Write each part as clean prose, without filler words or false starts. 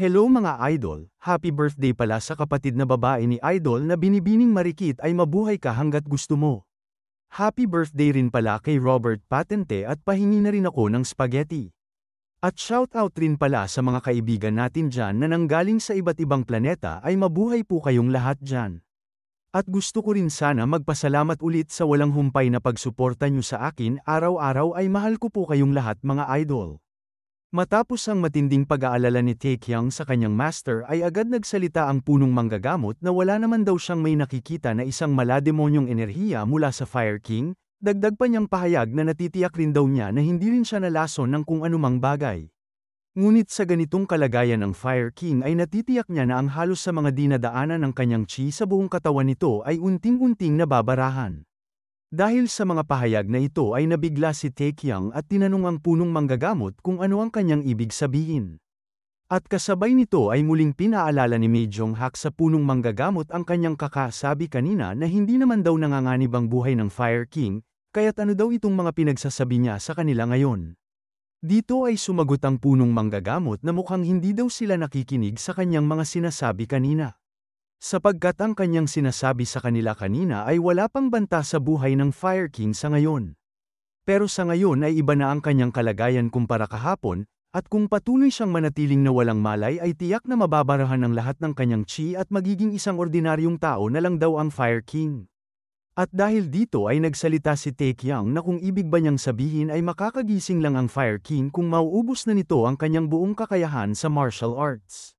Hello mga idol, happy birthday pala sa kapatid na babae ni idol na binibining marikit ay mabuhay ka hanggat gusto mo. Happy birthday rin pala kay Robert Patente at pahingi na rin ako ng spaghetti. At shoutout rin pala sa mga kaibigan natin dyan na nanggaling sa iba't ibang planeta ay mabuhay po kayong lahat dyan. At gusto ko rin sana magpasalamat ulit sa walang humpay na pagsuporta nyo sa akin araw-araw ay mahal ko po kayong lahat mga idol. Matapos ang matinding pag-aalala ni Taekyang sa kanyang master ay agad nagsalita ang punong manggagamot na wala naman daw siyang may nakikita na isang malademonyong enerhiya mula sa Fire King, dagdag pa niyang pahayag na natitiyak rin daw niya na hindi rin siya nalason ng kung anumang bagay. Ngunit sa ganitong kalagayan ng Fire King ay natitiyak niya na ang halos sa mga dinadaanan ng kanyang chi sa buong katawan nito ay unting-unting nababarahan. Dahil sa mga pahayag na ito ay nabigla si Taekyang at tinanong ang punong manggagamot kung ano ang kanyang ibig sabihin. At kasabay nito ay muling pinaalala ni Maejong-hak sa punong manggagamot ang kanyang kakasabi kanina na hindi naman daw nanganganib ang buhay ng Fire King, kaya't ano daw itong mga pinagsasabi niya sa kanila ngayon. Dito ay sumagot ang punong manggagamot na mukhang hindi daw sila nakikinig sa kanyang mga sinasabi kanina. Sapagkat ang kanyang sinasabi sa kanila kanina ay wala pang banta sa buhay ng Fire King sa ngayon. Pero sa ngayon ay iba na ang kanyang kalagayan kumpara kahapon, at kung patuloy siyang manatiling na walang malay ay tiyak na mababarahan ng lahat ng kanyang chi at magiging isang ordinaryong tao na lang daw ang Fire King. At dahil dito ay nagsalita si Taekyang na kung ibig ba niyang sabihin ay makakagising lang ang Fire King kung mauubos na nito ang kanyang buong kakayahan sa martial arts.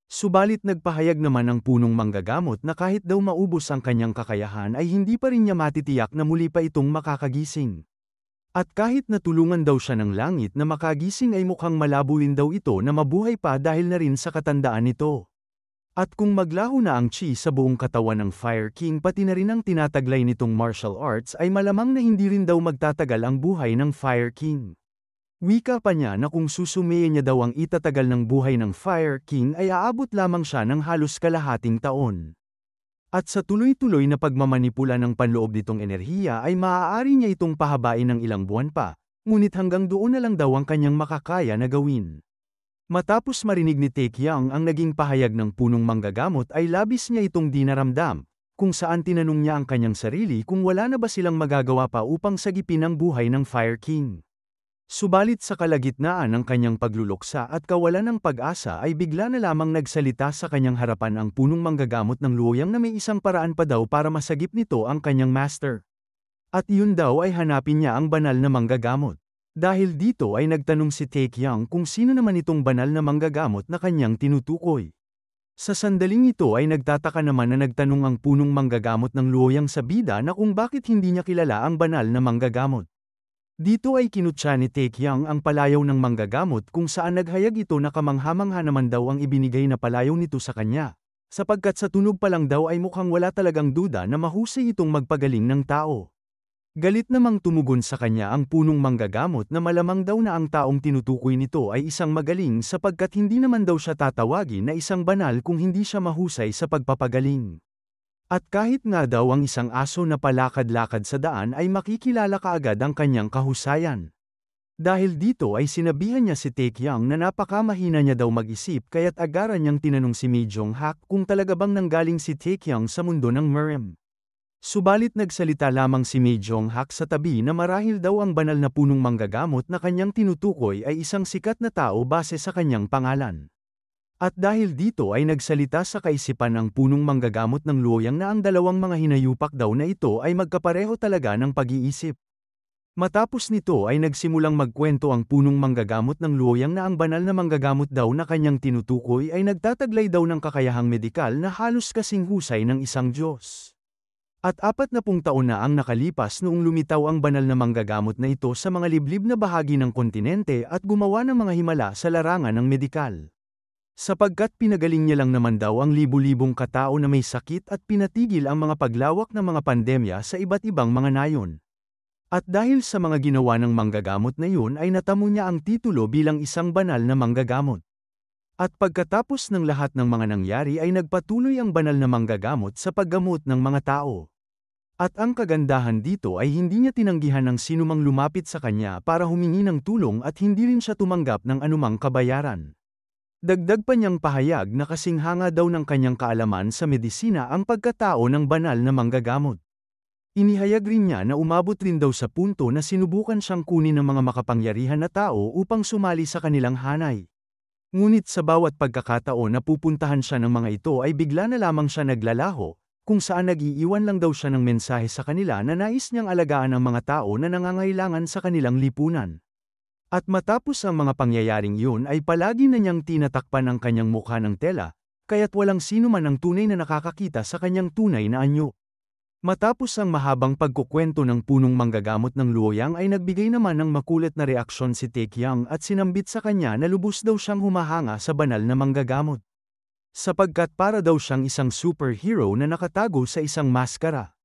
Subalit nagpahayag naman ang punong manggagamot na kahit daw maubos ang kanyang kakayahan ay hindi pa rin niya matitiyak na muli pa itong makakagising. At kahit natulungan daw siya ng langit na makagising ay mukhang malabo rin daw ito na mabuhay pa dahil na rin sa katandaan nito. At kung maglaho na ang chi sa buong katawan ng Fire King pati na rin ang tinataglay nitong martial arts ay malamang na hindi rin daw magtatagal ang buhay ng Fire King. Wika pa niya na kung susumayin niya daw ang itatagal ng buhay ng Fire King ay aabot lamang siya ng halos kalahating taon. At sa tuloy-tuloy na pagmamanipula ng panloob nitong enerhiya ay maaari niya itong pahabain ng ilang buwan pa, ngunit hanggang doon na lang daw ang kanyang makakaya na gawin. Matapos marinig ni Taekyang ang naging pahayag ng punong manggagamot ay labis niya itong dinaramdam, kung saan tinanong niya ang kanyang sarili kung wala na ba silang magagawa pa upang sagipin ang buhay ng Fire King. Subalit sa kalagitnaan ng kanyang pagluluksa at kawalan ng pag-asa ay bigla na lamang nagsalita sa kanyang harapan ang punong manggagamot ng Luoyang na may isang paraan pa daw para masagip nito ang kanyang master. At yun daw ay hanapin niya ang banal na manggagamot. Dahil dito ay nagtanong si Taekyang kung sino naman itong banal na manggagamot na kanyang tinutukoy. Sa sandaling ito ay nagtataka naman na nagtanong ang punong manggagamot ng Luoyang sa bida na kung bakit hindi niya kilala ang banal na manggagamot. Dito ay kinutya ni Taekyang ang palayaw ng manggagamot kung saan naghayag ito na kamangha-mangha naman daw ang ibinigay na palayaw nito sa kanya, sapagkat sa tunog pa lang daw ay mukhang wala talagang duda na mahusay itong magpagaling ng tao. Galit namang tumugon sa kanya ang punong manggagamot na malamang daw na ang taong tinutukoy nito ay isang magaling sapagkat hindi naman daw siya tatawagin na isang banal kung hindi siya mahusay sa pagpapagaling. At kahit nga daw ang isang aso na palakad-lakad sa daan ay makikilala kaagad ang kanyang kahusayan. Dahil dito ay sinabihan niya si Taekyang na napakamahina niya daw mag-isip kaya't agaran niyang tinanong si Maejong-hak kung talaga bang nanggaling si Taekyang sa mundo ng Mirim. Subalit nagsalita lamang si Maejong-hak sa tabi na marahil daw ang banal na punong manggagamot na kanyang tinutukoy ay isang sikat na tao base sa kanyang pangalan. At dahil dito ay nagsalita sa kaisipan ng punong manggagamot ng Luoyang na ang dalawang mga hinayupak daw na ito ay magkapareho talaga ng pag-iisip. Matapos nito ay nagsimulang magkwento ang punong manggagamot ng Luoyang na ang banal na manggagamot daw na kanyang tinutukoy ay nagtataglay daw ng kakayahang medikal na halos kasing husay ng isang Diyos. At 40 taon na ang nakalipas noong lumitaw ang banal na manggagamot na ito sa mga liblib na bahagi ng kontinente at gumawa ng mga himala sa larangan ng medikal. Sapagkat pinagaling niya lang naman daw ang libu-libong katao na may sakit at pinatigil ang mga paglawak ng mga pandemya sa iba't ibang mga nayon. At dahil sa mga ginawa ng manggagamot na yun ay natamo niya ang titulo bilang isang banal na manggagamot. At pagkatapos ng lahat ng mga nangyari ay nagpatuloy ang banal na manggagamot sa paggamot ng mga tao. At ang kagandahan dito ay hindi niya tinanggihan ng sinumang lumapit sa kanya para humingi ng tulong at hindi rin siya tumanggap ng anumang kabayaran. Dagdag pa niyang pahayag na kasing hanga daw ng kanyang kaalaman sa medisina ang pagkatao ng banal na manggagamot. Inihayag rin niya na umabot rin daw sa punto na sinubukan siyang kunin ng mga makapangyarihan na tao upang sumali sa kanilang hanay. Ngunit sa bawat pagkakataon na pupuntahan siya ng mga ito ay bigla na lamang siya naglalaho, kung saan nag-iiwan lang daw siya ng mensahe sa kanila na nais niyang alagaan ang mga tao na nangangailangan sa kanilang lipunan. At matapos ang mga pangyayaring yun ay palagi na niyang tinatakpan ang kanyang mukha ng tela, kaya't walang sino man ang tunay na nakakakita sa kanyang tunay na anyo. Matapos ang mahabang pagkukwento ng punong manggagamot ng Luoyang ay nagbigay naman ng makulit na reaksyon si Taekyang at sinambit sa kanya na lubos daw siyang humahanga sa banal na manggagamot. Sapagkat para daw siyang isang superhero na nakatago sa isang maskara.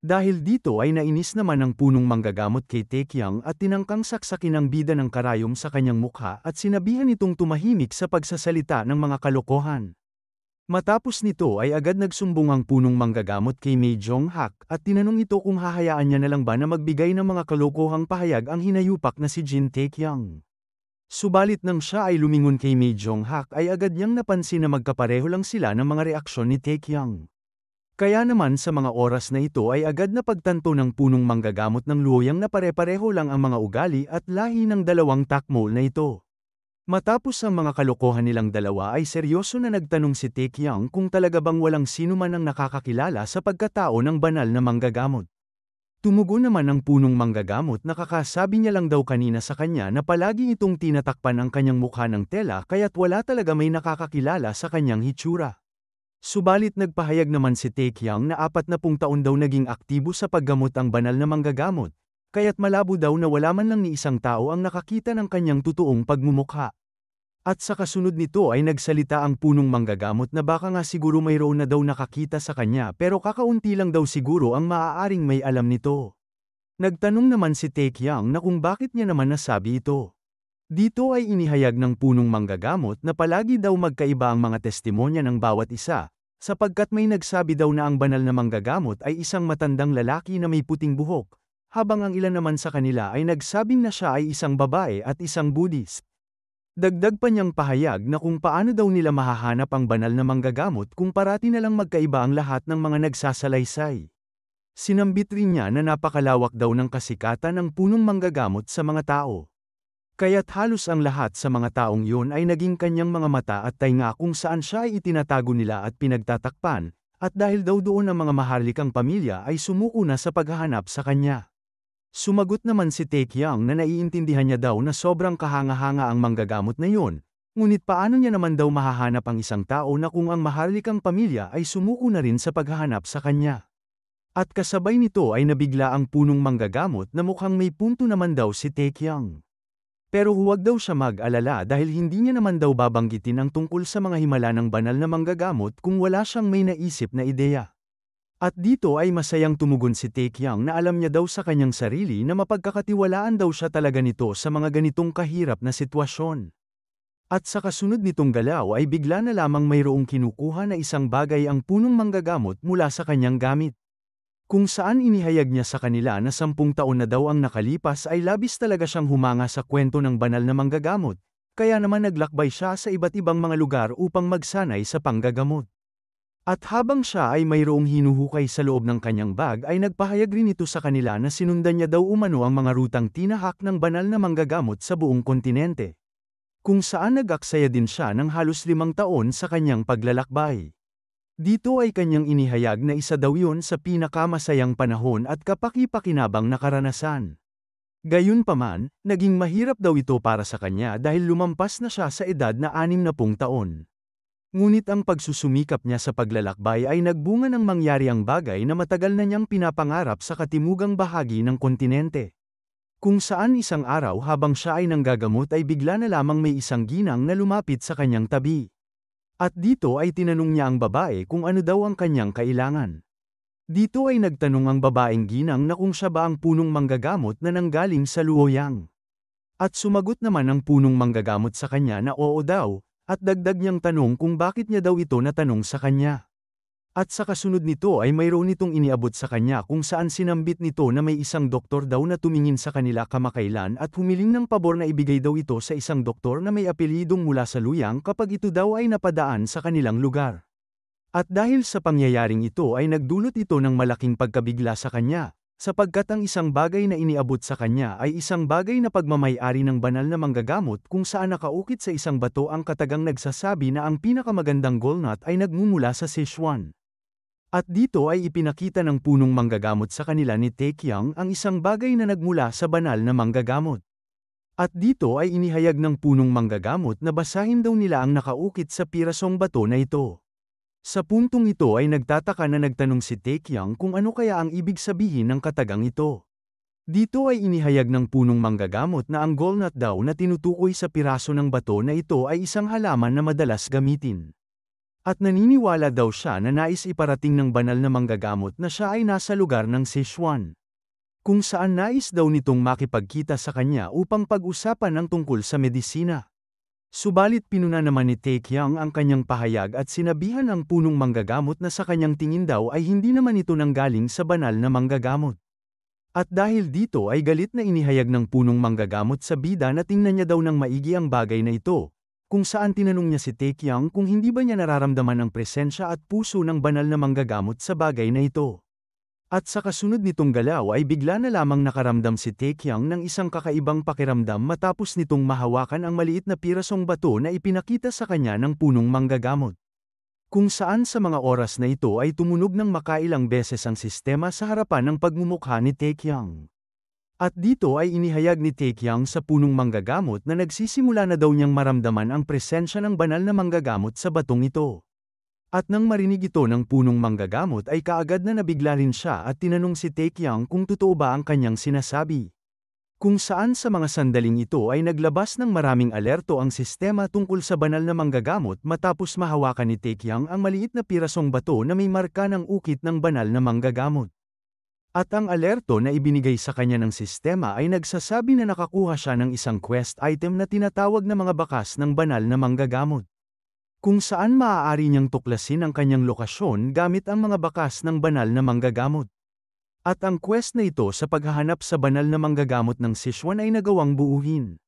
Dahil dito ay nainis naman ang punong manggagamot kay Taekyang at tinangkang saksakin ang bida ng karayom sa kanyang mukha at sinabihan itong tumahimik sa pagsasalita ng mga kalokohan. Matapos nito ay agad nagsumbong ang punong manggagamot kay Mae Jong-hak at tinanong ito kung hahayaan niya na lang ba na magbigay ng mga kalokohang pahayag ang hinayupak na si Jin Taekyang. Subalit nang siya ay lumingon kay Mae Jong-hak ay agad niyang napansin na magkapareho lang sila ng mga reaksyon ni Taekyang. Kaya naman sa mga oras na ito ay agad na pagtanto ng punong manggagamot ng Luoyang na pare-pareho lang ang mga ugali at lahi ng dalawang takmol na ito. Matapos ang mga kalokohan nilang dalawa ay seryoso na nagtanong si Taekyang kung talaga bang walang sino man ang nakakakilala sa pagkatao ng banal na manggagamot. Tumugon naman ang punong manggagamot na kakasabi niya lang daw kanina sa kanya na palagi itong tinatakpan ang kanyang mukha ng tela kaya't wala talaga may nakakakilala sa kanyang hitsura. Subalit nagpahayag naman si Taekyang na 40 taon daw naging aktibo sa paggamot ang banal na manggagamot, kaya't malabo daw na wala man lang ni isang tao ang nakakita ng kanyang totoong pagmumukha. At sa kasunod nito ay nagsalita ang punong manggagamot na baka nga siguro mayroon na daw nakakita sa kanya pero kakaunti lang daw siguro ang maaaring may alam nito. Nagtanong naman si Taekyang na kung bakit niya naman nasabi ito. Dito ay inihayag ng punong manggagamot na palagi daw magkaiba ang mga testimonya ng bawat isa, sapagkat may nagsabi daw na ang banal na manggagamot ay isang matandang lalaki na may puting buhok, habang ang ilan naman sa kanila ay nagsabing na siya ay isang babae at isang Buddhist. Dagdag pa niyang pahayag na kung paano daw nila mahahanap ang banal na manggagamot kung parati na lang magkaiba ang lahat ng mga nagsasalaysay. Sinambit rin niya na napakalawak daw ng kasikatan ng punong manggagamot sa mga tao. Kaya't halos ang lahat sa mga taong yun ay naging kanyang mga mata at tainga kung saan siya ay itinatago nila at pinagtatakpan, at dahil daw doon ang mga maharlikang pamilya ay sumuko na sa paghahanap sa kanya. Sumagot naman si Taekyang na naiintindihan niya daw na sobrang kahanga-hanga ang manggagamot na yun, ngunit paano niya naman daw mahahanap ang isang tao na kung ang maharlikang pamilya ay sumuko na rin sa paghahanap sa kanya. At kasabay nito ay nabigla ang punong manggagamot na mukhang may punto naman daw si Taekyang. Pero huwag daw siya mag-alala dahil hindi niya naman daw babanggitin ang tungkol sa mga himala ng banal na manggagamot kung wala siyang may naisip na ideya. At dito ay masayang tumugon si Taekyang na alam niya daw sa kanyang sarili na mapagkakatiwalaan daw siya talaga nito sa mga ganitong kahirap na sitwasyon. At sa kasunod nitong galaw ay bigla na lamang mayroong kinukuha na isang bagay ang punong manggagamot mula sa kanyang gamit. Kung saan inihayag niya sa kanila na 10 taon na daw ang nakalipas ay labis talaga siyang humanga sa kwento ng banal na manggagamot, kaya naman naglakbay siya sa iba't ibang mga lugar upang magsanay sa panggagamot. At habang siya ay mayroong hinuhukay sa loob ng kanyang bag ay nagpahayag rin ito sa kanila na sinundan niya daw umano ang mga rutang tinahak ng banal na manggagamot sa buong kontinente. Kung saan nag-aksaya din siya ng halos 5 taon sa kanyang paglalakbay. Dito ay kanyang inihayag na isa daw yun sa pinakamasayang panahon at kapaki-pakinabang na karanasan. Gayunpaman, naging mahirap daw ito para sa kanya dahil lumampas na siya sa edad na 60 taon. Ngunit ang pagsusumikap niya sa paglalakbay ay nagbunga ng mangyari ang bagay na matagal na niyang pinapangarap sa katimugang bahagi ng kontinente. Kung saan isang araw habang siya ay nanggagamot ay bigla na lamang may isang ginang na lumapit sa kanyang tabi. At dito ay tinanong niya ang babae kung ano daw ang kanyang kailangan. Dito ay nagtanong ang babaeng ginang na kung siya ba ang punong manggagamot na nanggaling sa Luoyang. At sumagot naman ang punong manggagamot sa kanya na oo daw, at dagdag niyang tanong kung bakit niya daw ito natanong sa kanya. At sa kasunod nito ay mayroon nitong iniabot sa kanya kung saan sinambit nito na may isang doktor daw na tumingin sa kanila kamakailan at humiling ng pabor na ibigay daw ito sa isang doktor na may apelyidong mula sa luyang kapag ito daw ay napadaan sa kanilang lugar. At dahil sa pangyayaring ito ay nagdulot ito ng malaking pagkabigla sa kanya, sapagkat ang isang bagay na iniabot sa kanya ay isang bagay na pagmamay-ari ng banal na manggagamot kung saan nakaukit sa isang bato ang katagang nagsasabi na ang pinakamagandang gallnut ay nagmumula sa Sichuan. At dito ay ipinakita ng punong manggagamot sa kanila ni Taekyang ang isang bagay na nagmula sa banal na manggagamot. At dito ay inihayag ng punong manggagamot na basahin daw nila ang nakaukit sa pirasong bato na ito. Sa puntong ito ay nagtataka na nagtanong si Taekyang kung ano kaya ang ibig sabihin ng katagang ito. Dito ay inihayag ng punong manggagamot na ang gallnut daw na tinutukoy sa piraso ng bato na ito ay isang halaman na madalas gamitin. At naniniwala daw siya na nais iparating ng banal na manggagamot na siya ay nasa lugar ng Sichuan. Kung saan nais daw nitong makipagkita sa kanya upang pag-usapan ang tungkol sa medisina. Subalit pinuna naman ni Taekyang ang kanyang pahayag at sinabihan ang punong manggagamot na sa kanyang tingin daw ay hindi naman ito nanggaling sa banal na manggagamot. At dahil dito ay galit na inihayag ng punong manggagamot sa bida na tingnan niya daw ng maigi ang bagay na ito. Kung saan tinanong niya si Taekyang kung hindi ba niya nararamdaman ang presensya at puso ng banal na manggagamot sa bagay na ito. At sa kasunod nitong galaw ay bigla na lamang nakaramdam si Taekyang ng isang kakaibang pakiramdam matapos nitong mahawakan ang maliit na pirasong bato na ipinakita sa kanya ng punong manggagamot. Kung saan sa mga oras na ito ay tumunog ng makailang beses ang sistema sa harapan ng pagmumukha ni Taekyang. At dito ay inihayag ni Taekyang sa punong manggagamot na nagsisimula na daw niyang maramdaman ang presensya ng banal na manggagamot sa batong ito. At nang marinig ito ng punong manggagamot ay kaagad na nabigla rin siya at tinanong si Taekyang kung totoo ba ang kanyang sinasabi. Kung saan sa mga sandaling ito ay naglabas ng maraming alerto ang sistema tungkol sa banal na manggagamot matapos mahawakan ni Taekyang ang maliit na pirasong bato na may marka ng ukit ng banal na manggagamot. At ang alerto na ibinigay sa kanya ng sistema ay nagsasabi na nakakuha siya ng isang quest item na tinatawag na mga bakas ng banal na manggagamot. Kung saan maaari niyang tuklasin ang kanyang lokasyon gamit ang mga bakas ng banal na manggagamot. At ang quest na ito sa paghahanap sa banal na manggagamot ng Sichuan ay nagawang buuhin.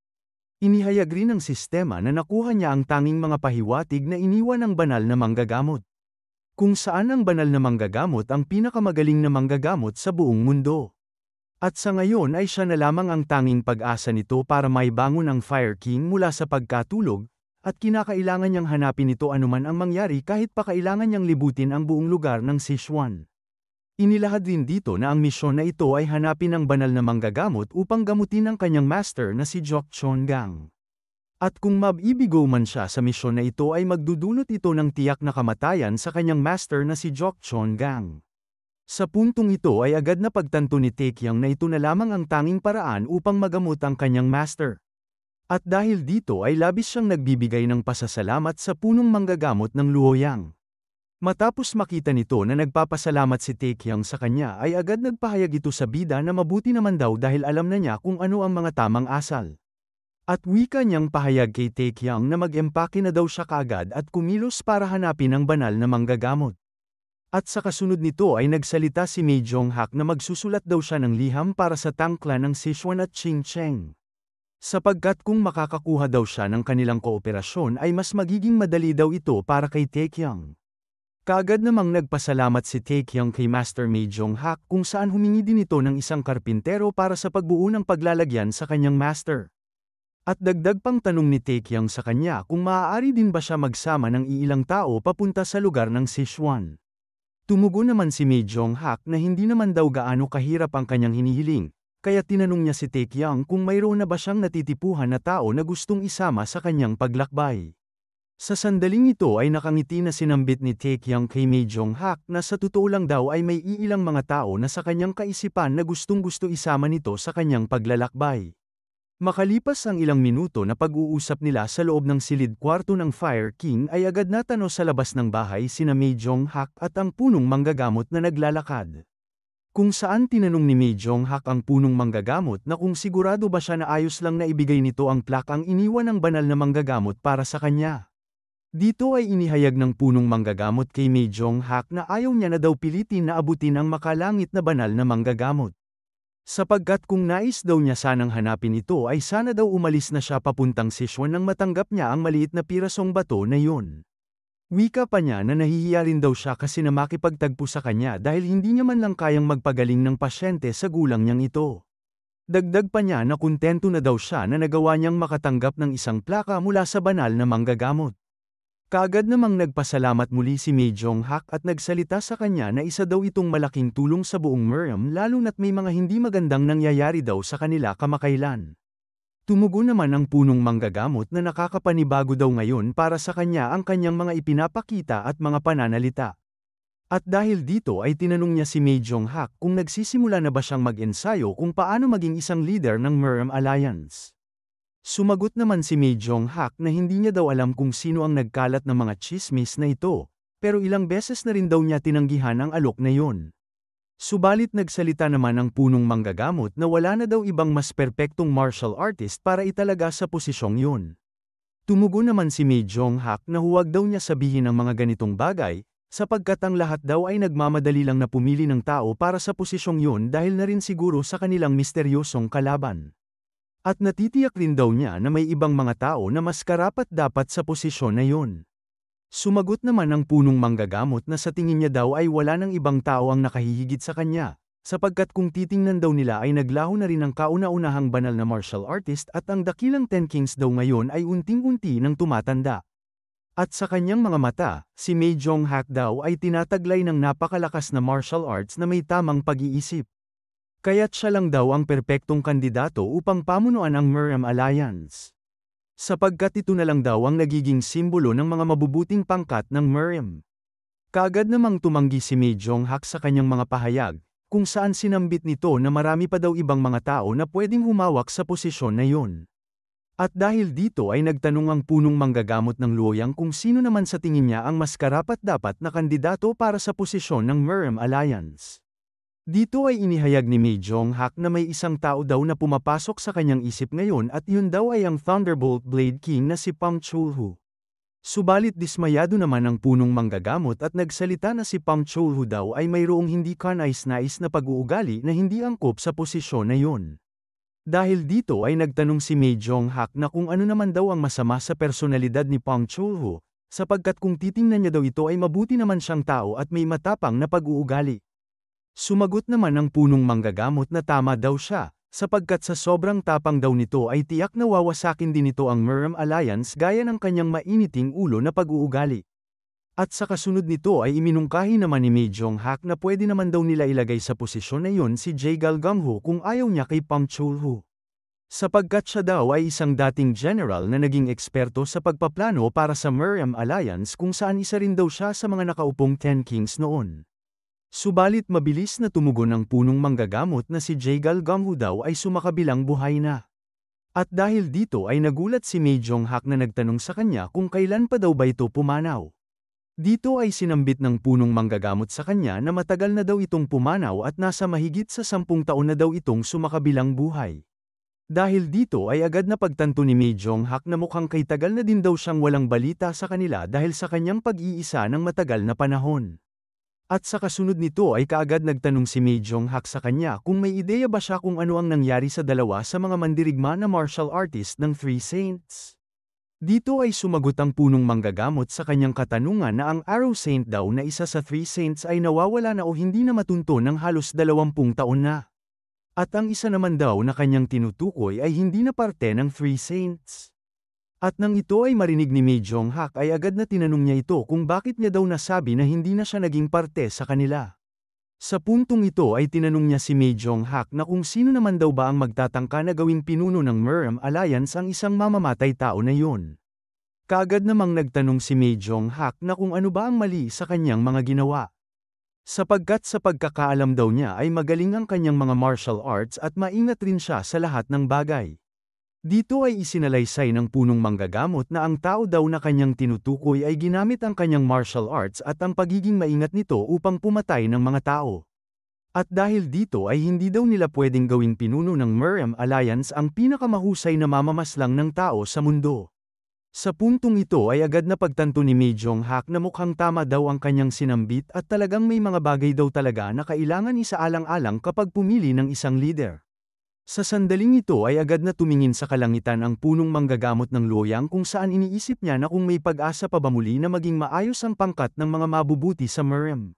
Inihayag rin ng sistema na nakuha niya ang tanging mga pahiwatig na iniwan ng banal na manggagamot. Kung saan ang banal na manggagamot ang pinakamagaling na manggagamot sa buong mundo. At sa ngayon ay siya na lamang ang tanging pag-asa nito para maibangon ang Fire King mula sa pagkatulog, at kinakailangan niyang hanapin ito anuman ang mangyari kahit pa kailangan niyang libutin ang buong lugar ng Sichuan. Inilahad din dito na ang misyon na ito ay hanapin ang banal na manggagamot upang gamutin ang kanyang master na si Jok Chon-gang. At kung mabibigo man siya sa misyon na ito ay magdudulot ito ng tiyak na kamatayan sa kanyang master na si Jok Chon-gang. Sa puntong ito ay agad na pagtanto ni Taekyang na ito na lamang ang tanging paraan upang magamot ang kanyang master. At dahil dito ay labis siyang nagbibigay ng pasasalamat sa punong manggagamot ng Luoyang. Matapos makita nito na nagpapasalamat si Taekyang sa kanya ay agad nagpahayag ito sa bida na mabuti naman daw dahil alam na niya kung ano ang mga tamang asal. At wika niyang pahayag kay Taekyang na mag-empake na daw siya kaagad at kumilos para hanapin ang banal na manggagamot. At sa kasunod nito ay nagsalita si Mei Jonghak na magsusulat daw siya ng liham para sa tangkla ng Sichuan at Qingcheng. Sapagkat kung makakakuha daw siya ng kanilang kooperasyon ay mas magiging madali daw ito para kay Taekyang. Kaagad namang nagpasalamat si Taekyang kay Master Mei Jonghak kung saan humingi din ito ng isang karpintero para sa pagbuo ng paglalagyan sa kanyang master. At dagdag pang tanong ni Taekyang sa kanya kung maaari din ba siya magsama ng iilang tao papunta sa lugar ng Sichuan. Tumugon naman si Mei Jonghak na hindi naman daw gaano kahirap ang kanyang hinihiling, kaya tinanong niya si Taekyang kung mayroon na ba siyang natitipuhan na tao na gustong isama sa kanyang paglakbay. Sa sandaling ito ay nakangiti na sinambit ni Taekyang kay Mei Jonghak na sa totoo lang daw ay may iilang mga tao na sa kanyang kaisipan na gustong-gusto isama nito sa kanyang paglalakbay. Makalipas ang ilang minuto na pag-uusap nila sa loob ng silid kwarto ng Fire King ay agad natano sa labas ng bahay sina Mei Jonghak at ang punong manggagamot na naglalakad. Kung saan tinanong ni Mei Jonghak ang punong manggagamot na kung sigurado ba siya na ayos lang na ibigay nito ang plak ang iniwan ng banal na manggagamot para sa kanya. Dito ay inihayag ng punong manggagamot kay Mei Jong-hak na ayaw niya na daw pilitin na abutin ang makalangit na banal na manggagamot. Sapagkat kung nais daw niya sanang hanapin ito ay sana daw umalis na siya papuntang Sichuan nang matanggap niya ang maliit na pirasong bato na yun. Wika pa niya na nahihiya rin daw siya kasi na makipagtagpo sa kanya dahil hindi niya man lang kayang magpagaling ng pasyente sa gulang niyang ito. Dagdag pa niya na kuntento na daw siya na nagawa niyang makatanggap ng isang plaka mula sa banal na manggagamot. Kaagad namang nagpasalamat muli si Mei Jong-hak at nagsalita sa kanya na isa daw itong malaking tulong sa buong Miriam lalo na't may mga hindi magandang nangyayari daw sa kanila kamakailan. Tumugon naman ang punong manggagamot na nakakapanibago daw ngayon para sa kanya ang kanyang mga ipinapakita at mga pananalita. At dahil dito ay tinanong niya si Mei Jong-hak kung nagsisimula na ba siyang mag-ensayo kung paano maging isang leader ng Miriam Alliance. Sumagot naman si Mei Jong-hak na hindi niya daw alam kung sino ang nagkalat ng mga chismis na ito, pero ilang beses na rin daw niya tinanggihan ang alok na yon. Subalit nagsalita naman ang punong manggagamot na wala na daw ibang mas perpektong martial artist para italaga sa posisyong yun. Tumugon naman si Mei Jong-hak na huwag daw niya sabihin ang mga ganitong bagay, sapagkat ang lahat daw ay nagmamadali lang na pumili ng tao para sa posisyong yun dahil na rin siguro sa kanilang misteryosong kalaban. At natitiyak rin daw niya na may ibang mga tao na mas karapat-dapat sa posisyon na yun. Sumagot naman ang punong manggagamot na sa tingin niya daw ay wala nang ibang tao ang nakahihigit sa kanya, sapagkat kung titingnan daw nila ay naglaho na rin ang kauna-unahang banal na martial artist at ang dakilang Ten Kings daw ngayon ay unting-unti nang tumatanda. At sa kanyang mga mata, si Mei Jong-hak daw ay tinataglay ng napakalakas na martial arts na may tamang pag-iisip. Kaya't siya lang daw ang perpektong kandidato upang pamunuan ang Miriam Alliance. Sapagkat ito na lang daw ang nagiging simbolo ng mga mabubuting pangkat ng Miriam. Kaagad namang tumanggi si Mei Jong-hak sa kanyang mga pahayag, kung saan sinambit nito na marami pa daw ibang mga tao na pwedeng humawak sa posisyon na yun. At dahil dito ay nagtanong ang punong manggagamot ng Luoyang kung sino naman sa tingin niya ang mas karapat-dapat na kandidato para sa posisyon ng Miriam Alliance. Dito ay inihayag ni Mei Jong-hak na may isang tao daw na pumapasok sa kanyang isip ngayon at yun daw ay ang Thunderbolt Blade King na si Pang Chulhu. Subalit dismayado naman ang punong manggagamot at nagsalita na si Pang Chulhu daw ay mayroong hindi kanais-nais na pag-uugali na hindi angkop sa posisyon na yun. Dahil dito ay nagtanong si Mei Jong-hak na kung ano naman daw ang masama sa personalidad ni Pang Chulhu, sapagkat kung titingnan niya daw ito ay mabuti naman siyang tao at may matapang na pag-uugali. Sumagot naman ang punong manggagamot na tama daw siya, sapagkat sa sobrang tapang daw nito ay tiyak na wawasakin din ito ang Miriam Alliance gaya ng kanyang mainiting ulo na pag-uugali. At sa kasunod nito ay iminungkahi naman ni Mei Jong-hak na pwede naman daw nila ilagay sa posisyon na yun si Jae Gal-gangho kung ayaw niya kay Pang Chulhu. Sapagkat siya daw ay isang dating general na naging eksperto sa pagpaplano para sa Miriam Alliance kung saan isa rin daw siya sa mga nakaupong Ten Kings noon. Subalit mabilis na tumugon ang punong manggagamot na si Jae Gal-gangho daw ay sumakabilang buhay na. At dahil dito ay nagulat si Mei Jong-hak na nagtanong sa kanya kung kailan pa daw ba ito pumanaw. Dito ay sinambit ng punong manggagamot sa kanya na matagal na daw itong pumanaw at nasa mahigit sa 10 taon na daw itong sumakabilang buhay. Dahil dito ay agad na pagtanto ni Mei Jong-hak na mukhang kay tagal na din daw siyang walang balita sa kanila dahil sa kanyang pag-iisa ng matagal na panahon. At sa kasunod nito ay kaagad nagtanong si Mei Jong-hak sa kanya kung may ideya ba siya kung ano ang nangyari sa dalawa sa mga mandirigma na martial artist ng Three Saints. Dito ay sumagot ang punong manggagamot sa kanyang katanungan na ang Arrow Saint daw na isa sa Three Saints ay nawawala na o hindi na matunto ng halos 20 taon na. At ang isa naman daw na kanyang tinutukoy ay hindi na parte ng Three Saints. At nang ito ay marinig ni Mei Jong-hak ay agad na tinanong niya ito kung bakit niya daw nasabi na hindi na siya naging parte sa kanila. Sa puntong ito ay tinanong niya si Mei Jong-hak na kung sino naman daw ba ang magtatangka na gawing pinuno ng Miriam Alliance ang isang mamamatay tao na yun. Kaagad namang nagtanong si Mei Jong-hak na kung ano ba ang mali sa kanyang mga ginawa. Sapagkat sa pagkakaalam daw niya ay magaling ang kanyang mga martial arts at maingat rin siya sa lahat ng bagay. Dito ay isinalaysay ng punong manggagamot na ang tao daw na kanyang tinutukoy ay ginamit ang kanyang martial arts at ang pagiging maingat nito upang pumatay ng mga tao. At dahil dito ay hindi daw nila pwedeng gawing pinuno ng Miriam Alliance ang pinakamahusay na mamamaslang ng tao sa mundo. Sa puntong ito ay agad na pagtanto ni Mae Jong-hak na mukhang tama daw ang kanyang sinambit at talagang may mga bagay daw talaga na kailangan isaalang-alang kapag pumili ng isang leader. Sa sandaling ito ay agad na tumingin sa kalangitan ang punong manggagamot ng loyang kung saan iniisip niya na kung may pag-asa pa ba muli na maging maayos ang pangkat ng mga mabubuti sa Murem.